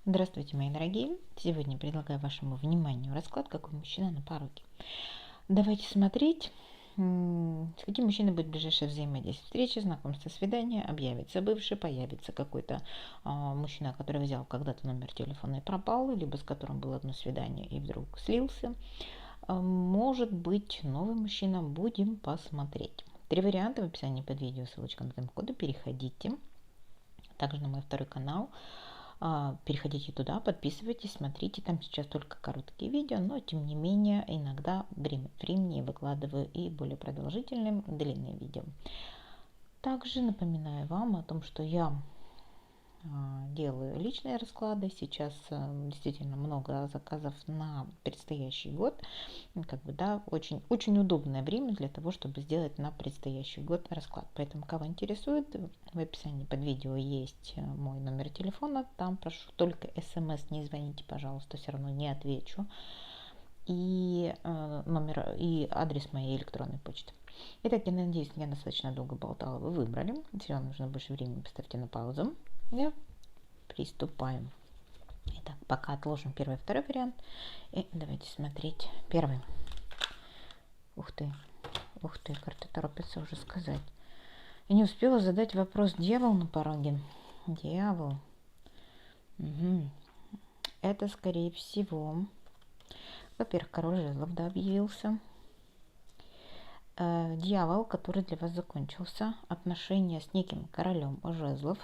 Здравствуйте, мои дорогие! Сегодня предлагаю вашему вниманию расклад «Какой мужчина на пороге». Давайте смотреть, с каким мужчиной будет ближайшее взаимодействие. Встреча, знакомство, свидание, объявится бывший, появится какой-то мужчина, который взял когда-то номер телефона и пропал, либо с которым было одно свидание и вдруг слился. Может быть, новый мужчина, будем посмотреть. 3 варианта в описании под видео, ссылочка на тайм-коды, переходите. Также на мой второй канал. Переходите туда, подписывайтесь, смотрите, там сейчас только короткие видео, но тем не менее иногда время от времени выкладываю и более продолжительные длинные видео. Также напоминаю вам о том, что я делаю личные расклады. Сейчас действительно много заказов на предстоящий год. Очень, очень удобное время для того, чтобы сделать на предстоящий год расклад. Поэтому, кого интересует, в описании под видео есть мой номер телефона. Там прошу только смс, не звоните, пожалуйста, все равно не отвечу. И адрес моей электронной почты. Итак, я надеюсь, я достаточно долго болтала, вы выбрали. Если вам нужно больше времени, поставьте на паузу. Приступаем. Итак, пока отложим первый и второй вариант. И давайте смотреть первый. Ух ты, карты торопятся уже сказать. Я не успела задать вопрос. Дьявол на пороге. Дьявол. Угу. Это, скорее всего, во-первых, король жезлов, да, объявился. Дьявол, который для вас закончился. Отношения с неким королем жезлов.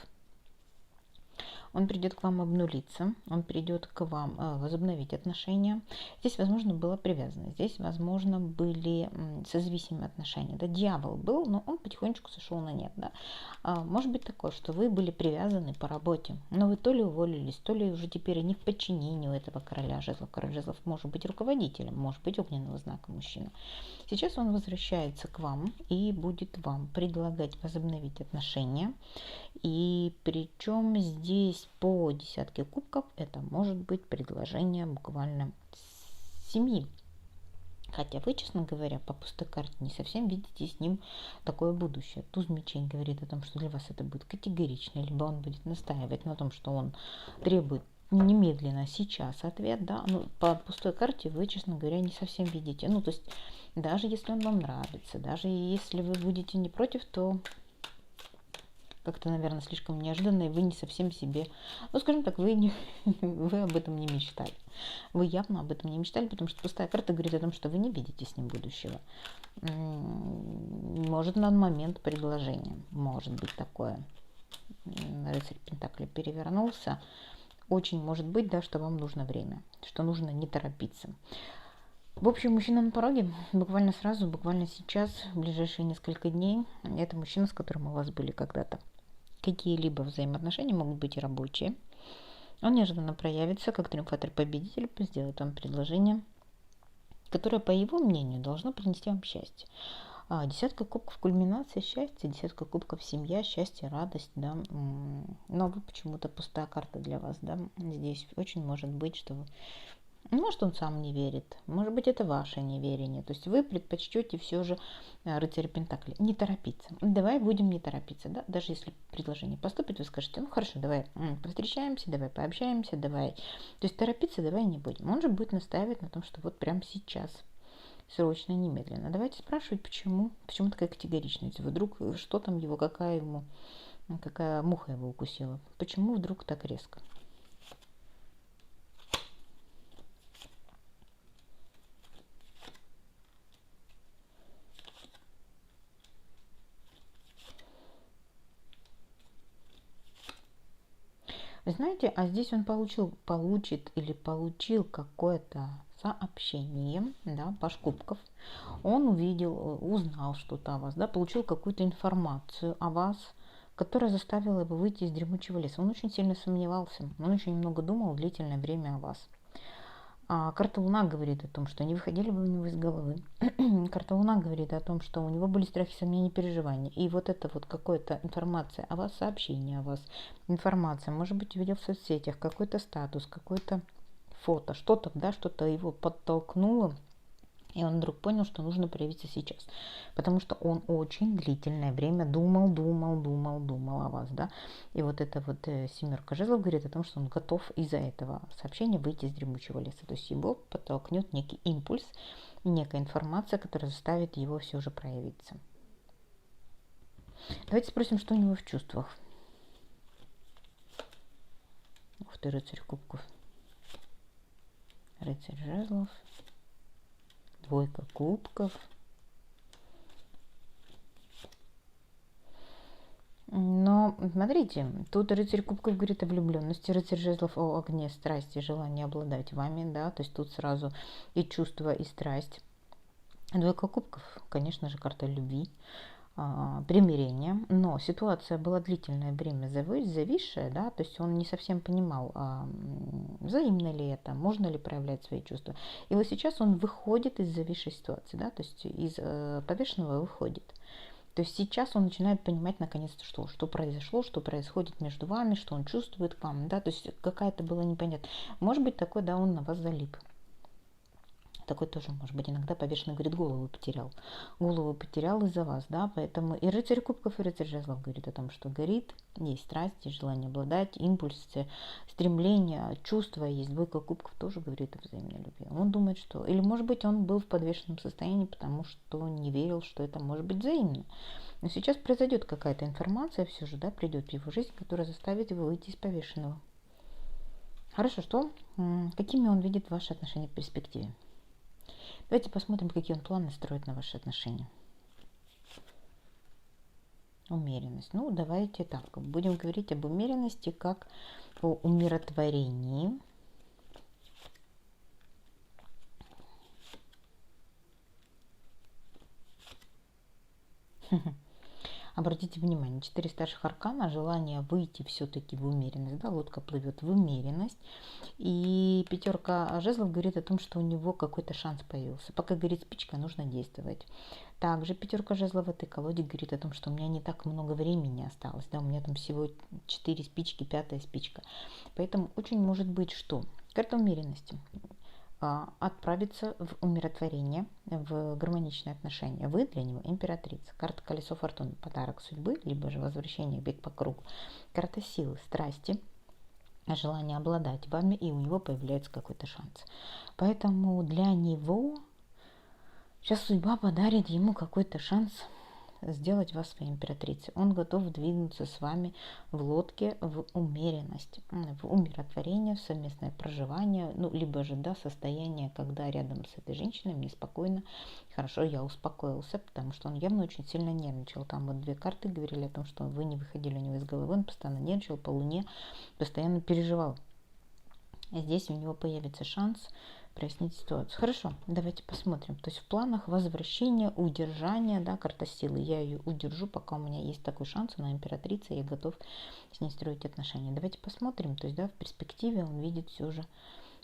Он придет к вам обнулиться, он придет к вам возобновить отношения. Здесь, возможно, была привязанность, здесь, возможно, были созависимые отношения. Да, дьявол был, но он потихонечку сошел на нет. Да. Может быть такое, что вы были привязаны по работе, но вы то ли уволились, то ли уже теперь не в подчинении у этого короля жезлов. Король жезлов может быть руководителем, может быть огненного знака мужчина. Сейчас он возвращается к вам и будет вам предлагать возобновить отношения. И причем здесь по десятке кубков это может быть предложение буквально семьи. Хотя вы, честно говоря, по пустой карте не совсем видите с ним такое будущее. Туз мечей говорит о том, что для вас это будет категорично, либо он будет настаивать на том, что он требует немедленно сейчас ответ, да, ну, по пустой карте вы, честно говоря, не совсем видите. Ну, то есть, даже если он вам нравится, даже если вы будете не против, то как-то, наверное, слишком неожиданно, и вы не совсем себе, ну, скажем так, вы об этом не мечтали. Вы явно об этом не мечтали, потому что пустая карта говорит о том, что вы не видите с ним будущего. Может, на момент предложения, может быть такое. Рыцарь Пентаклей перевернулся. Очень может быть, да, что вам нужно время, что нужно не торопиться. В общем, мужчина на пороге, буквально сразу, буквально сейчас, в ближайшие несколько дней, это мужчина, с которым у вас были когда-то какие-либо взаимоотношения, могут быть и рабочие. Он неожиданно проявится, как триумфатор-победитель, сделает вам предложение, которое, по его мнению, должно принести вам счастье. Десятка кубков, кульминация счастья, десятка кубков, семья, счастье, радость, да. Но вы почему-то пустая карта для вас, да. Здесь очень может быть, что вы... Может, он сам не верит, может быть, это ваше неверие. То есть вы предпочтете все же рыцаря Пентаклей. Не торопиться. Давай будем не торопиться. Да? Даже если предложение поступит, вы скажете, ну хорошо, давай повстречаемся, давай пообщаемся, давай. То есть торопиться давай не будем. Он же будет настаивать на том, что вот прямо сейчас, срочно, немедленно. Давайте спрашивать, почему. Почему такая категоричность? Вдруг что там его, какая муха его укусила? Почему вдруг так резко? Вы знаете, а здесь он получил какое-то сообщение, да, паш кубков. Он узнал что-то о вас, да, получил какую-то информацию о вас, которая заставила его выйти из дремучего леса. Он очень сильно сомневался, он очень много думал длительное время о вас. Карта Луна говорит о том, что не выходили бы у него из головы. Карта Луна говорит о том, что у него были страхи, сомнения, переживания. И вот это вот какая-то информация о вас, сообщение о вас, информация, может быть, увидел в соцсетях, какой-то статус, какое-то фото, что-то, да, что-то его подтолкнуло И он вдруг понял, что нужно проявиться сейчас. Потому что он очень длительное время думал о вас, да. И вот эта вот семерка жезлов говорит о том, что он готов из-за этого сообщения выйти из дремучего леса. То есть его подтолкнет некий импульс, некая информация, которая заставит его все же проявиться. Давайте спросим, что у него в чувствах. Ух ты, рыцарь кубков. Рыцарь жезлов. Двойка кубков. Но, смотрите, тут рыцарь кубков говорит о влюбленности, рыцарь жезлов о огне, страсти, желании обладать вами, да, то есть тут сразу и чувство, и страсть. Двойка кубков, конечно же, карта любви, примирения, но ситуация была длительное время зависшая, да, то есть он не совсем понимал, взаимно ли это, можно ли проявлять свои чувства. И вот сейчас он выходит из зависшей ситуации, да, то есть из повешенного выходит. То есть сейчас он начинает понимать наконец-то, что произошло, что происходит между вами, что он чувствует к вам, да, то есть какая-то была непонятна. Может быть такой, да, он на вас залип. Такой тоже, может быть, иногда повешенный говорит, голову потерял из-за вас, да, поэтому и рыцарь кубков, и рыцарь жезлов говорит о том, что горит, есть страсть, есть желание обладать, импульсы, стремления, чувства есть. Двойка кубков тоже говорит о взаимной любви. Он думает, что, или может быть он был в подвешенном состоянии, потому что не верил, что это может быть взаимно. Но сейчас произойдет какая-то информация все же, да, придет в его жизнь, которая заставит его выйти из повешенного. Хорошо, какими он видит ваши отношения в перспективе? Давайте посмотрим, какие он планы строит на ваши отношения. Умеренность. Ну, давайте так. Будем говорить об умеренности как о умиротворении. Обратите внимание, 4 старших аркана, желание выйти все-таки в умеренность, да, лодка плывет в умеренность. И пятерка жезлов говорит о том, что у него какой-то шанс появился. Пока горит спичка, нужно действовать. Также пятерка жезлов в этой колоде говорит о том, что у меня не так много времени осталось, да, у меня там всего 4 спички, 5-я спичка. Поэтому очень может быть, что карта умеренности отправиться в умиротворение, в гармоничные отношения. Вы для него императрица. Карта колесо фортуны, подарок судьбы, либо же возвращение, бег по кругу. Карта силы, страсти, желание обладать вами, и у него появляется какой-то шанс. Поэтому для него сейчас судьба подарит ему какой-то шанс сделать вас своей императрицей. Он готов двинуться с вами в лодке в умеренность, в умиротворение, в совместное проживание, ну, либо же, да, состояние, когда рядом с этой женщиной мне спокойно, хорошо, я успокоился, потому что он явно очень сильно нервничал. Там вот 2 карты говорили о том, что вы не выходили у него из головы, он постоянно нервничал, по луне постоянно переживал. Здесь у него появится шанс прояснить ситуацию. Хорошо, давайте посмотрим. То есть в планах возвращения, удержания, да, карта силы. Я ее удержу, пока у меня есть такой шанс, она императрица, я готов с ней строить отношения. Давайте посмотрим. То есть, да, в перспективе он видит все же,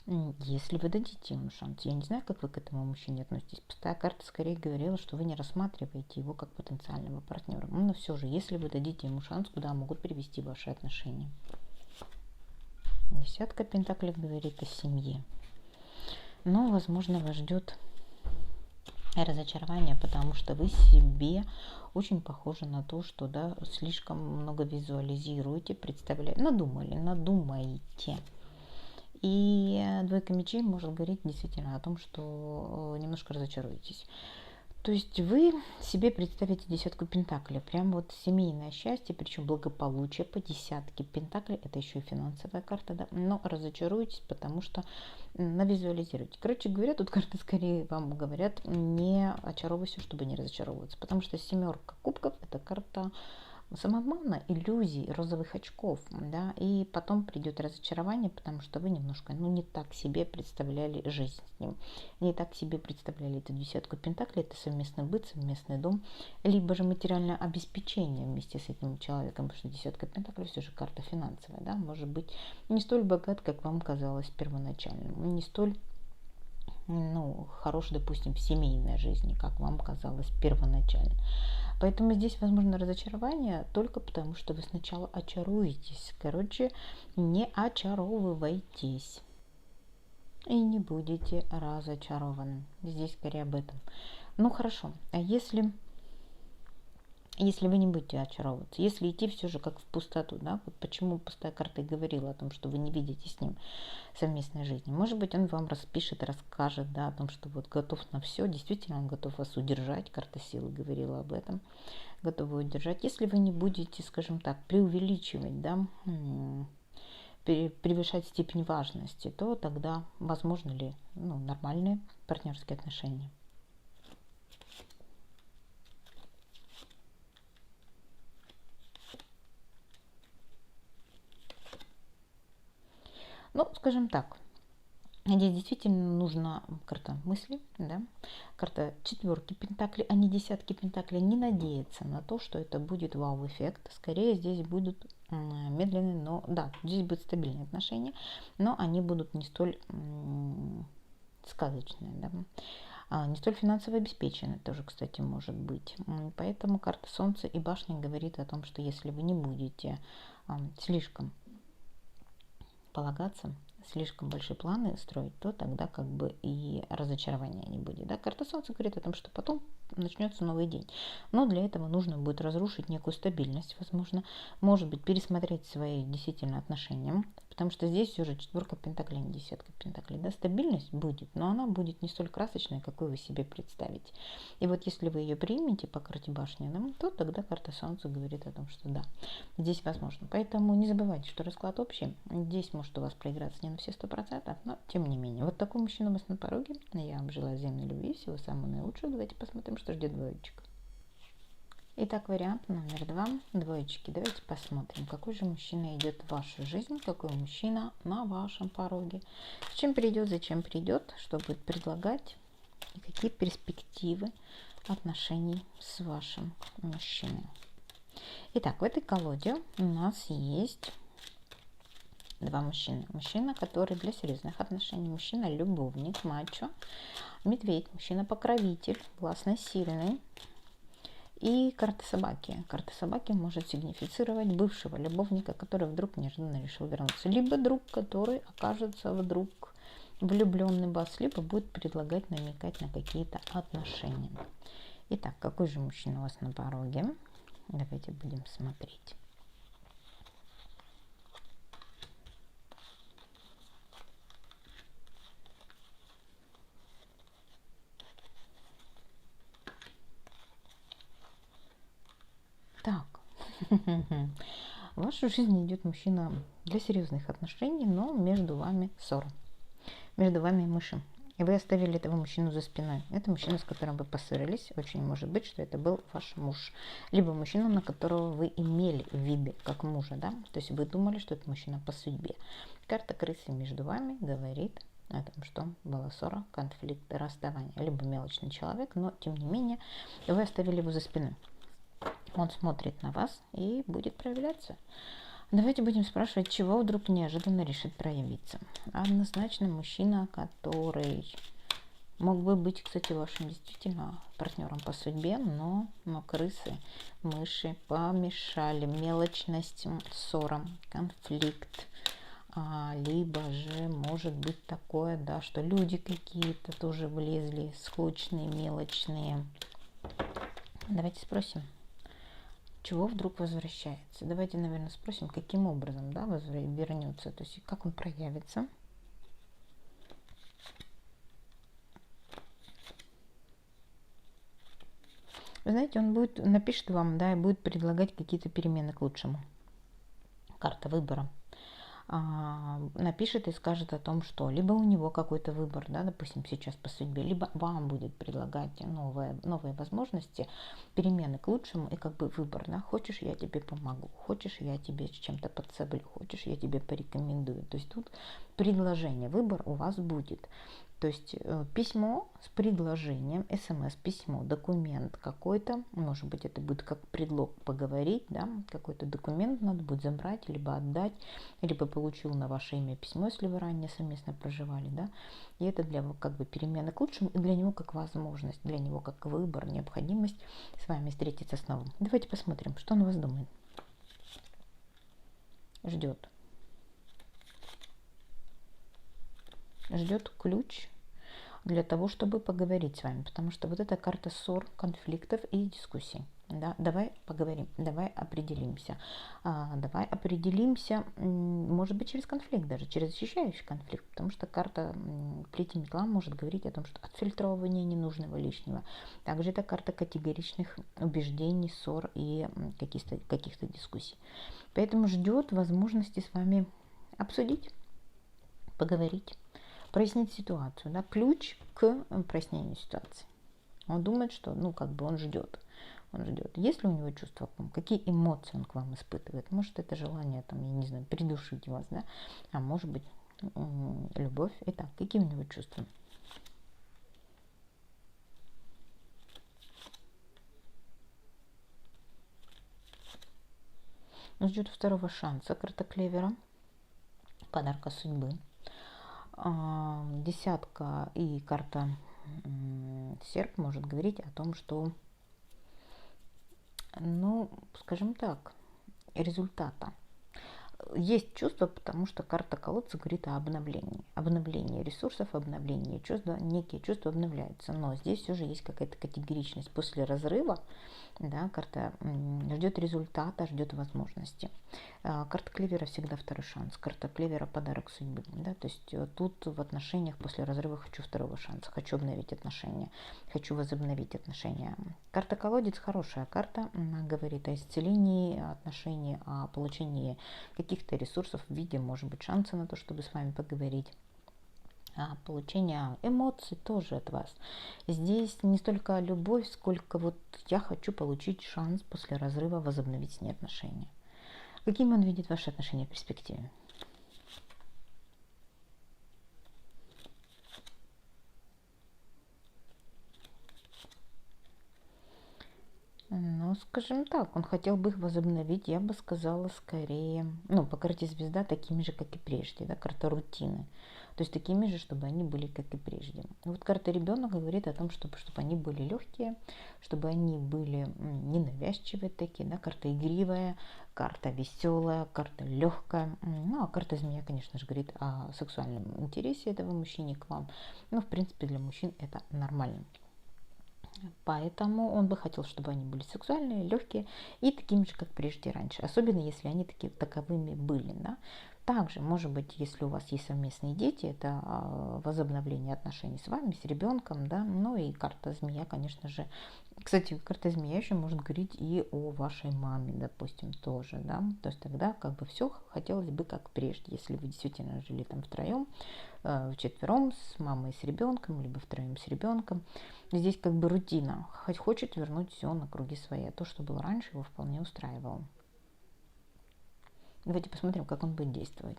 если вы дадите ему шанс. Я не знаю, как вы к этому мужчине относитесь. Пустая карта скорее говорила, что вы не рассматриваете его как потенциального партнера. Но все же, если вы дадите ему шанс, куда могут привести ваши отношения. 10 пентаклей говорит о семье. Но, возможно, вас ждет разочарование, потому что вы себе очень похожи на то, что, да, слишком много визуализируете, представляете, надумаете. И двойка мечей может говорить действительно о том, что немножко разочаруетесь. То есть вы себе представите 10 пентаклей, прям вот семейное счастье, причем благополучие по 10 пентаклей, это еще и финансовая карта, да, но разочаруетесь, потому что навизуализируйте. Короче говоря, тут карты скорее вам говорят, не очаровывайся, чтобы не разочаровываться, потому что 7 кубков это карта самообмана, иллюзий, розовых очков, да, и потом придет разочарование, потому что вы немножко, не так себе представляли жизнь с ним, не так себе представляли эту 10 пентаклей, это совместный быт, совместный дом, либо же материальное обеспечение вместе с этим человеком, потому что 10 пентаклей все же карта финансовая, да, может быть не столь богат, как вам казалось первоначально, не столь хорош, допустим, в семейной жизни, как вам казалось первоначально. Поэтому здесь возможно разочарование только потому, что вы сначала очаруетесь. Короче, не очаровывайтесь. и не будете разочарованы. Здесь скорее об этом. Ну хорошо, а если вы не будете очаровываться, если идти все же как в пустоту, да, вот почему пустая карта и говорила о том, что вы не видите с ним совместной жизни. Может быть, он вам распишет, расскажет, да, о том, что вот готов на все, действительно он готов вас удержать, карта силы говорила об этом, готовы удержать. Если вы не будете, скажем так, преувеличивать, да, превышать степень важности, то тогда возможно ли нормальные партнерские отношения. Ну, скажем так, здесь действительно нужна карта мысли, да, карта четверки пентаклей, а не десятки пентаклей. Не надеяться на то, что это будет вау-эффект. Скорее здесь будут медленные, но да, здесь будут стабильные отношения, но они будут не столь сказочные, да. Не столь финансово обеспечены тоже, кстати, может быть. Поэтому карта Солнца и Башни говорит о том, что если вы не будете слишком полагаться, слишком большие планы строить, то тогда как бы и разочарования не будет. Да? Карта Солнца говорит о том, что потом начнется новый день. Но для этого нужно будет разрушить некую стабильность, возможно, может быть, пересмотреть свои действительно отношения, потому что здесь все же четверка пентаклей, не десятка пентаклей. Да? Стабильность будет, но она будет не столь красочной, какой вы себе представите. И вот если вы ее примете по карте башни, да, то тогда карта Солнца говорит о том, что да, здесь возможно. Поэтому не забывайте, что расклад общий. Здесь может у вас проиграться не на все 100%, но тем не менее. Вот такой мужчина у вас на пороге. Я вам желаю взаимной любви, всего самого наилучшего. Давайте посмотрим, что ждет двоечек. Итак, вариант номер 2. Двоечки. Давайте посмотрим, какой же мужчина идет в вашу жизнь, какой мужчина на вашем пороге. С чем придет, зачем придет, что будет предлагать и какие перспективы отношений с вашим мужчиной. Итак, в этой колоде у нас есть два мужчины. Мужчина, который для серьезных отношений, мужчина-любовник, мачо, медведь, мужчина-покровитель, властно сильный. И карта собаки. Карта собаки может сигнифицировать бывшего любовника, который вдруг неожиданно решил вернуться. Либо друг, который окажется вдруг влюбленный в вас, либо будет предлагать, намекать на какие-то отношения. Итак, какой же мужчина у вас на пороге? Давайте будем смотреть. Так, в вашу жизнь идет мужчина для серьезных отношений, но между вами ссора. Между вами мыши. И вы оставили этого мужчину за спиной. Это мужчина, с которым вы поссорились. Очень может быть, что это был ваш муж. Либо мужчина, на которого вы имели в виде как мужа. Да? То есть вы думали, что это мужчина по судьбе. Карта крысы между вами говорит о том, что была ссора, конфликт, расставание. Либо мелочный человек, но тем не менее вы оставили его за спиной. Он смотрит на вас и будет проявляться. Давайте будем спрашивать, чего вдруг неожиданно решит проявиться. Однозначно мужчина, который мог бы быть, кстати, вашим действительно партнером по судьбе, но крысы, мыши помешали. Мелочность, ссора, конфликт. Либо же может быть такое, да, что люди какие-то тоже влезли, скучные, мелочные. Давайте спросим. Чего вдруг возвращается? Давайте, наверное, спросим, каким образом, да, вернется, то есть как он проявится. Вы знаете, он напишет вам, да, и будет предлагать какие-то перемены к лучшему. Карта выбора. Напишет и скажет о том, что либо у него какой-то выбор, да, допустим, сейчас по судьбе, либо вам будет предлагать новые возможности, перемены к лучшему и как бы выбор, да, хочешь, я тебе помогу, хочешь, я тебе с чем-то подсоблю, хочешь, я тебе порекомендую. То есть тут предложение, выбор у вас будет. То есть письмо с предложением, смс-письмо, документ какой-то, может быть, это будет как предлог поговорить, да, какой-то документ надо будет забрать, либо отдать, либо получил на ваше имя письмо, если вы ранее совместно проживали, да, и это для его как бы перемены к лучшему, и для него как возможность, для него как выбор, необходимость с вами встретиться снова. Давайте посмотрим, что он о вас думает. Ждет. ждет ключ для того, чтобы поговорить с вами, потому что вот эта карта ссор, конфликтов и дискуссий. Да, давай поговорим, давай определимся. Может быть, через конфликт даже, через защищающий конфликт, потому что карта плетень метла может говорить о том, что отфильтровывание ненужного лишнего. Также это карта категоричных убеждений, ссор и каких-то дискуссий. Поэтому ждет возможности с вами обсудить, поговорить, прояснить ситуацию, да, ключ к прояснению ситуации. Он думает, что, он ждет. Есть ли у него чувства к вам? Какие эмоции он к вам испытывает? Может, это желание, придушить вас, да? А может быть, любовь. Итак, какие у него чувства? Он ждет второго шанса, карта клевера, подарка судьбы. Десятка и карта серп может говорить о том, что, скажем так, результата. Есть чувство, потому что карта колодца говорит о обновлении ресурсов, обновлении чувств, некие чувства обновляются, но здесь все же есть какая-то категоричность после разрыва, да, карта ждет результата, ждет возможности. Карта клевера всегда второй шанс, карта клевера подарок судьбы, да, то есть тут в отношениях после разрыва хочу второго шанса, хочу обновить отношения, хочу возобновить отношения. Карта колодец хорошая карта, она говорит о исцелении отношений, о получении каких-то ресурсов в виде, может быть, шанса на то, чтобы с вами поговорить. Получение эмоций тоже от вас. Здесь не столько любовь, сколько вот я хочу получить шанс после разрыва возобновить с ней отношения. Каким он видит ваши отношения в перспективе? Скажем так, он хотел бы их возобновить, я бы сказала, скорее, по карте звезда, такими же, как и прежде, да, карта рутины. То есть такими же, чтобы они были, как и прежде. Вот карта ребенок говорит о том, чтобы они были легкие, чтобы они были ненавязчивые такие, да, карта игривая, карта веселая, карта легкая. А карта змея, конечно же, говорит о сексуальном интересе этого мужчины к вам. В принципе, для мужчин это нормально. Поэтому он бы хотел, чтобы они были сексуальные, легкие и такими же, как прежде раньше. Особенно, если они таковыми были. Да? Также, может быть, если у вас есть совместные дети, это возобновление отношений с вами, с ребенком. Да? И карта змея, конечно же. Кстати, карта змея еще может говорить и о вашей маме, допустим, тоже. Да? То есть тогда все хотелось бы как прежде. Если вы действительно жили там втроем, вчетвером с мамой и с ребенком, либо втроем с ребенком. Здесь рутина. Хочет вернуть все на круги своя. То, что было раньше, его вполне устраивало. Давайте посмотрим, как он будет действовать.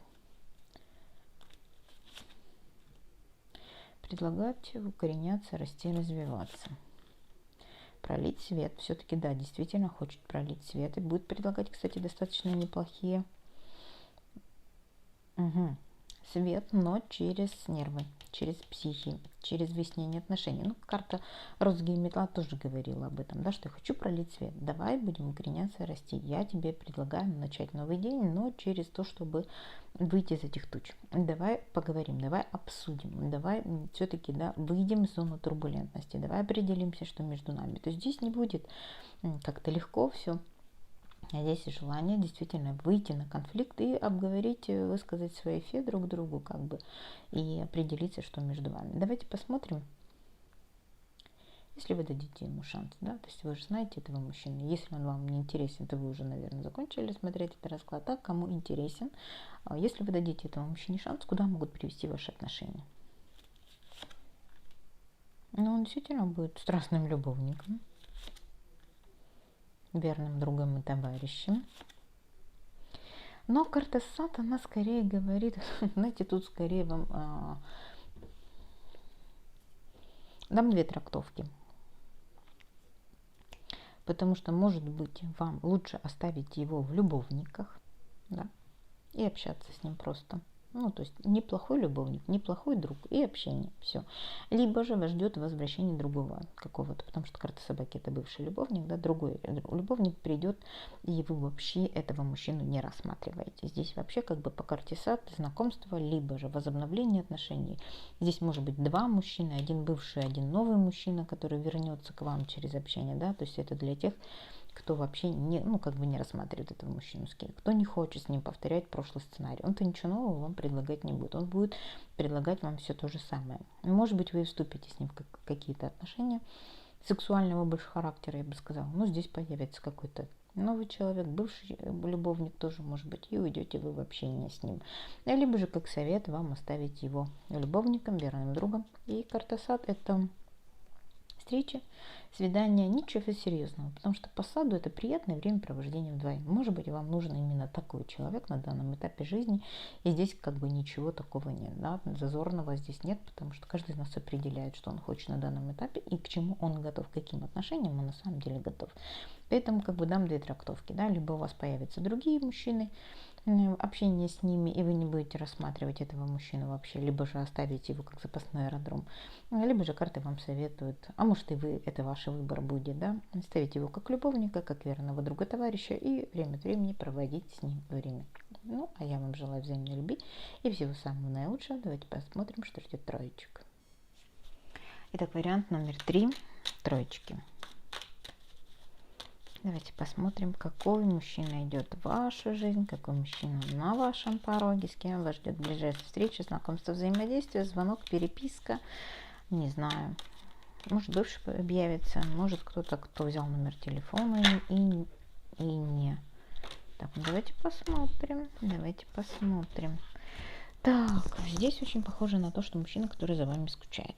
Предлагать укореняться, расти, развиваться. Пролить свет. Все-таки, да, действительно хочет пролить свет. И будет предлагать, кстати, достаточно неплохие свет, но через нервы, через психи, через выяснение отношений. Карта розги и метла тоже говорила об этом, да, что я хочу пролить свет. Давай будем укореняться, расти. Я тебе предлагаю начать новый день, но через то, чтобы выйти из этих туч. Давай поговорим, давай обсудим, давай все-таки, да, выйдем из зоны турбулентности, давай определимся, что между нами. То есть здесь не будет как-то легко все. Здесь желание действительно выйти на конфликт и обговорить, высказать свои фе друг другу, и определиться, что между вами. Давайте посмотрим, если вы дадите ему шанс, да, то есть вы же знаете этого мужчину. Если он вам не интересен, то вы уже, наверное, закончили смотреть этот расклад. Так, кому интересен, если вы дадите этому мужчине шанс, куда могут привести ваши отношения? Он действительно будет страстным любовником, верным другом и товарищем. Но карта сад, она скорее говорит, знаете, тут скорее вам дам две трактовки. Потому что, может быть, вам лучше оставить его в любовниках, да, и общаться с ним просто. Ну, то есть неплохой любовник, неплохой друг и общение, все. Либо же вас ждет возвращение другого какого-то, потому что карта собаки это бывший любовник, да, другой любовник придет, и вы вообще этого мужчину не рассматриваете. Здесь вообще как бы по карте сад, знакомство, либо же возобновление отношений. Здесь может быть два мужчины, один бывший, один новый мужчина, который вернется к вам через общение, да, то есть это для тех, кто вообще не, ну, как бы не рассматривает этого мужчину с кем, кто не хочет с ним повторять прошлый сценарий, он-то ничего нового вам предлагать не будет, он будет предлагать вам все то же самое. Может быть, вы вступите с ним в какие-то отношения сексуального больше характера, я бы сказала, но здесь появится какой-то новый человек, бывший любовник тоже может быть, и уйдете вы в общение с ним. Либо же, как совет, вам оставить его любовником, верным другом. И карта сад это встречи, свидания, ничего серьезного, потому что по саду это приятное времяпровождение вдвоем. Может быть, вам нужен именно такой человек на данном этапе жизни, и здесь как бы ничего такого нет, да? Зазорного здесь нет, потому что каждый из нас определяет, что он хочет на данном этапе и к чему он готов, к каким отношениям он на самом деле готов. Поэтому как бы дам две трактовки, да, либо у вас появятся другие мужчины, общение с ними, и вы не будете рассматривать этого мужчину вообще, либо же оставите его как запасной аэродром, либо же карты вам советуют, а может и вы, это ваш выбор будет, да, оставить его как любовника, как верного друга товарища и время от времени проводить с ним время. Ну, а я вам желаю взаимной любви и всего самого наилучшего. Давайте посмотрим, что ждет троечек. Итак, вариант номер 3, троечки. Давайте посмотрим, какой мужчина идет в вашу жизнь, какой мужчина на вашем пороге, с кем вас ждет ближайшая встреча, знакомство, взаимодействие, звонок, переписка, не знаю. Может, бывший объявится, может, кто-то, кто взял номер телефона и не. Так, ну давайте посмотрим, Так, здесь очень похоже на то, что мужчина, который за вами скучает.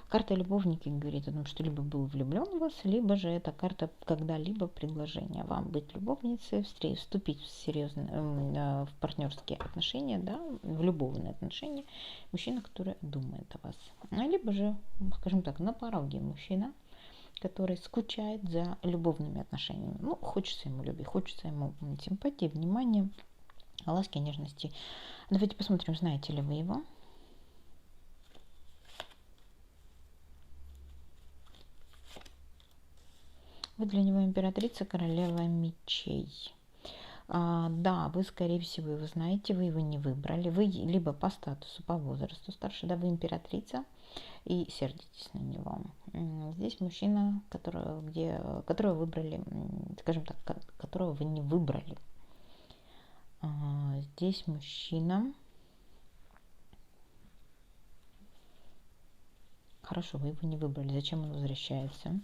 Карта любовники говорит о том, что либо был влюблен в вас, либо же это карта когда-либо предложение вам быть любовницей, вступить в серьезные, в партнерские отношения, да, в любовные отношения, мужчина, который думает о вас. Либо же, скажем так, на пороге мужчина, который скучает за любовными отношениями. Ну, хочется ему любви, хочется ему симпатии, внимания, ласки, нежности. Давайте посмотрим, знаете ли вы его. Вы для него императрица, королева мечей. Да, вы, скорее всего, его знаете, вы его не выбрали. Вы либо по статусу, по возрасту старше, да, вы императрица и сердитесь на него. Здесь мужчина, которого выбрали, скажем так, которого вы не выбрали. Здесь мужчина. Хорошо, вы его не выбрали. Зачем он возвращается?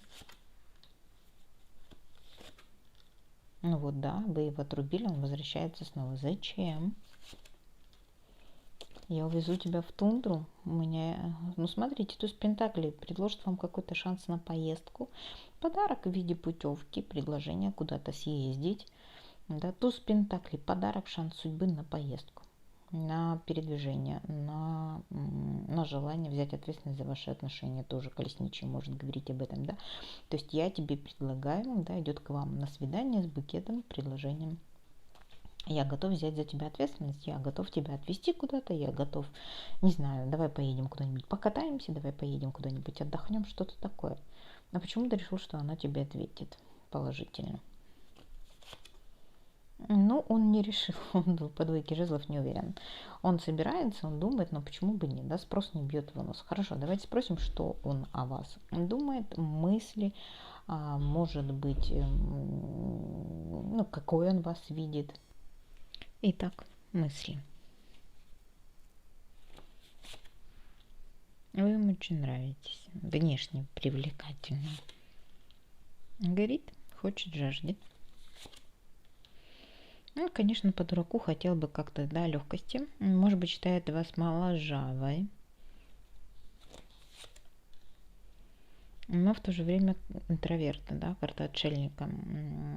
Ну вот, да, вы его отрубили, он возвращается снова. Зачем? Я увезу тебя в тундру. У меня, ну смотрите, туз пентаклей предложит вам какой-то шанс на поездку. Подарок в виде путевки, предложение куда-то съездить. Да, туз пентаклей, подарок, шанс судьбы на поездку, на передвижение, на желание взять ответственность за ваши отношения. Тоже колесничий может говорить об этом, да. То есть я тебе предлагаю, да, идет к вам на свидание с букетом, предложением. Я готов взять за тебя ответственность, я готов тебя отвезти куда-то, я готов, не знаю, давай поедем куда-нибудь покатаемся, давай поедем куда-нибудь отдохнем, что-то такое. А почему ты решил, что она тебе ответит положительно? Ну, он не решил, он по двойке жезлов не уверен. Он собирается, он думает, но почему бы нет, да, спрос не бьет в нос. Хорошо, давайте спросим, что он о вас думает, мысли, может быть, ну, какой он вас видит. Итак, мысли. Вы ему очень нравитесь, внешне привлекательно. Горит, хочет, жаждет. Ну, конечно, по дураку хотел бы как-то, да, легкости. Может быть, считает вас моложавой. Но в то же время интроверта, да, карта отшельника.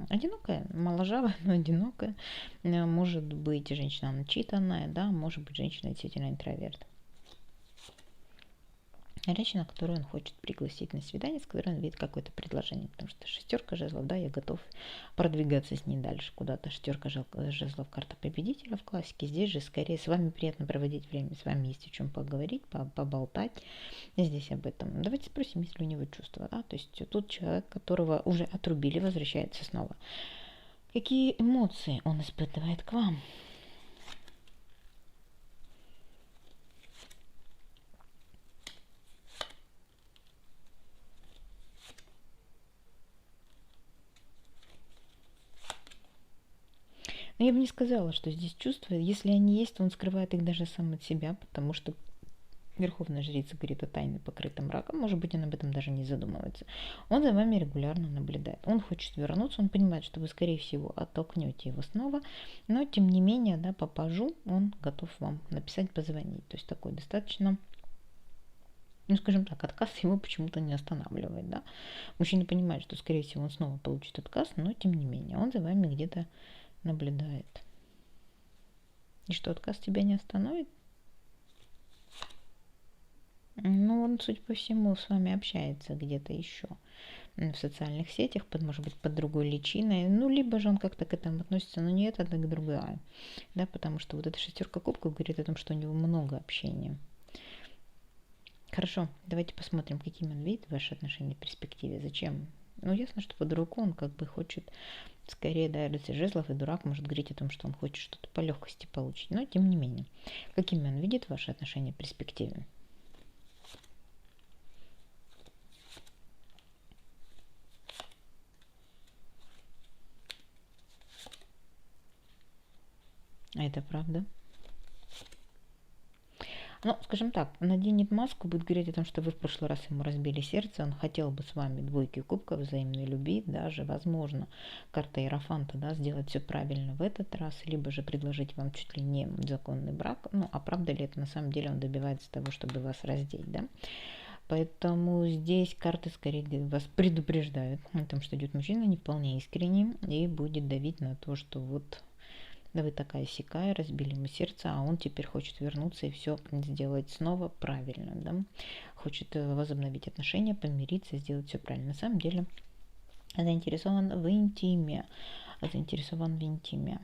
Одинокая, моложавая, но одинокая. Может быть, женщина начитанная, да, может быть, женщина действительно интроверт. женщина, которую он хочет пригласить на свидание, с которой он видит какое-то предложение. Потому что шестерка жезлов, да, я готов продвигаться с ней дальше куда-то. Шестерка жезлов, карта победителя в классике. Здесь же скорее с вами приятно проводить время, с вами есть о чем поговорить, поболтать. Здесь об этом. Давайте спросим, есть ли у него чувства, да. То есть тут человек, которого уже отрубили, возвращается снова. Какие эмоции он испытывает к вам? Но я бы не сказала, что здесь чувства, если они есть, то он скрывает их даже сам от себя, потому что Верховная Жрица говорит о тайне, покрытой мраком, может быть, он об этом даже не задумывается. Он за вами регулярно наблюдает. Он хочет вернуться, он понимает, что вы, скорее всего, оттолкнете его снова, но, тем не менее, да, по пажу он готов вам написать, позвонить. То есть такой достаточно, ну, скажем так, отказ его почему-то не останавливает, да. Мужчина понимает, что, скорее всего, он снова получит отказ, но, тем не менее, он за вами где-то наблюдает. И что, отказ тебя не остановит? Ну, он, судя по всему, с вами общается где-то еще в социальных сетях, может быть, под другой личиной. Ну, либо же он как-то к этому относится, но не это, так другая. Да, потому что вот эта шестерка кубков говорит о том, что у него много общения. Хорошо, давайте посмотрим, какими он видит ваши отношения в перспективе. Зачем? Ну, ясно, что под руку он как бы хочет, скорее, да, рыцарь жезлов и дурак может говорить о том, что он хочет что-то по легкости получить. Но, тем не менее, какими он видит ваши отношения в перспективе? А это правда? Ну, скажем так, наденет маску, будет говорить о том, что вы в прошлый раз ему разбили сердце, он хотел бы с вами двойки кубков, взаимной любви, даже, возможно, карта Иерофанта, да, сделать все правильно в этот раз, либо же предложить вам чуть ли не законный брак. Ну, а правда ли это? На самом деле он добивается того, чтобы вас раздеть, да? Поэтому здесь карты скорее вас предупреждают о том, что идет мужчина не вполне искренний и будет давить на то, что вот да вы такая сякая, разбили ему сердце, а он теперь хочет вернуться и все сделать снова правильно, да? Хочет возобновить отношения, помириться, сделать все правильно. На самом деле заинтересован в интиме, заинтересован в интиме.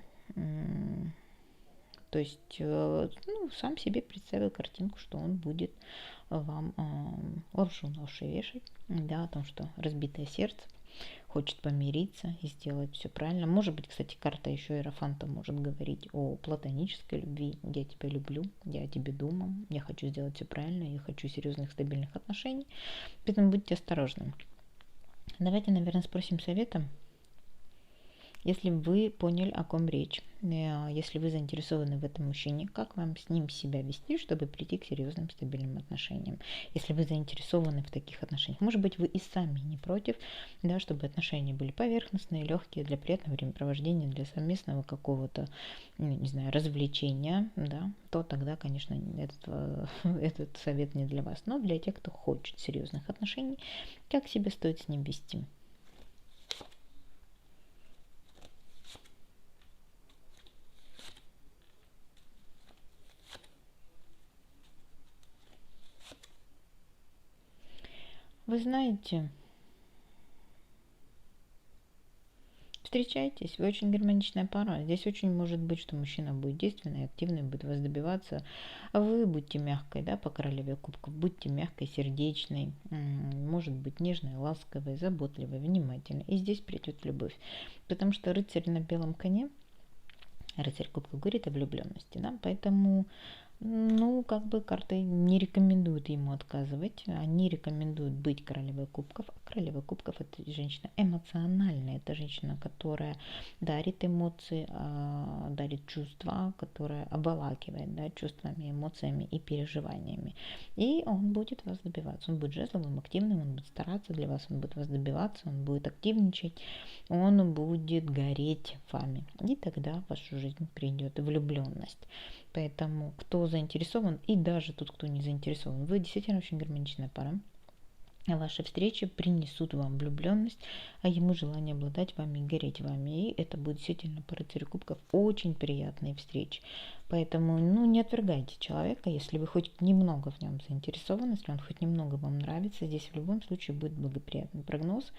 То есть, ну, сам себе представил картинку, что он будет вам лапшу на уши вешать, да, о том, что разбитое сердце, хочет помириться и сделать все правильно. Может быть, кстати, карта еще Иерофанта может говорить о платонической любви. Я тебя люблю, я о тебе думаю, я хочу сделать все правильно, я хочу серьезных стабильных отношений. Поэтому будьте осторожны. Давайте, наверное, спросим совета. Если вы поняли, о ком речь, если вы заинтересованы в этом мужчине, как вам с ним себя вести, чтобы прийти к серьезным стабильным отношениям? Если вы заинтересованы в таких отношениях, может быть, вы и сами не против, да, чтобы отношения были поверхностные, легкие, для приятного времяпровождения, для совместного какого-то, не знаю, развлечения, да, то тогда, конечно, этот совет не для вас. Но для тех, кто хочет серьезных отношений, как себя стоит с ним вести? Вы знаете, встречайтесь, вы очень гармоничная пара. Здесь очень может быть, что мужчина будет действенный, активный, будет вас добиваться, а вы будьте мягкой, да, по королеве кубков, будьте мягкой, сердечной, может быть, нежной, ласковой, заботливой, внимательной. И здесь придет любовь. Потому что рыцарь на белом коне, рыцарь кубков говорит о влюбленности, да, поэтому ну, как бы карты не рекомендуют ему отказывать, они рекомендуют быть королевой кубков. А королева кубков это женщина эмоциональная, это женщина, которая дарит эмоции, дарит чувства, которая обволакивает, да, чувствами, эмоциями и переживаниями. И он будет вас добиваться, он будет жезловым, активным, он будет стараться для вас, он будет вас добиваться, он будет активничать, он будет гореть вами. И тогда в вашу жизнь придет влюбленность. Поэтому кто заинтересован, и даже тот, кто не заинтересован, вы действительно очень гармоничная пара. Ваши встречи принесут вам влюбленность, а ему желание обладать вами и гореть вами. И это будет действительно по рыцарю кубков очень приятные встречи. Поэтому, не отвергайте человека, если вы хоть немного в нем заинтересованы, если он хоть немного вам нравится. Здесь в любом случае будет благоприятный прогноз.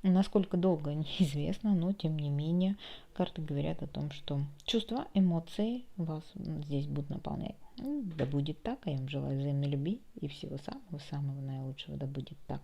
Насколько долго, неизвестно, но тем не менее карты говорят о том, что чувства, эмоции вас здесь будут наполнять. Да будет так, а я вам желаю взаимной любви и всего самого-самого наилучшего, да будет так.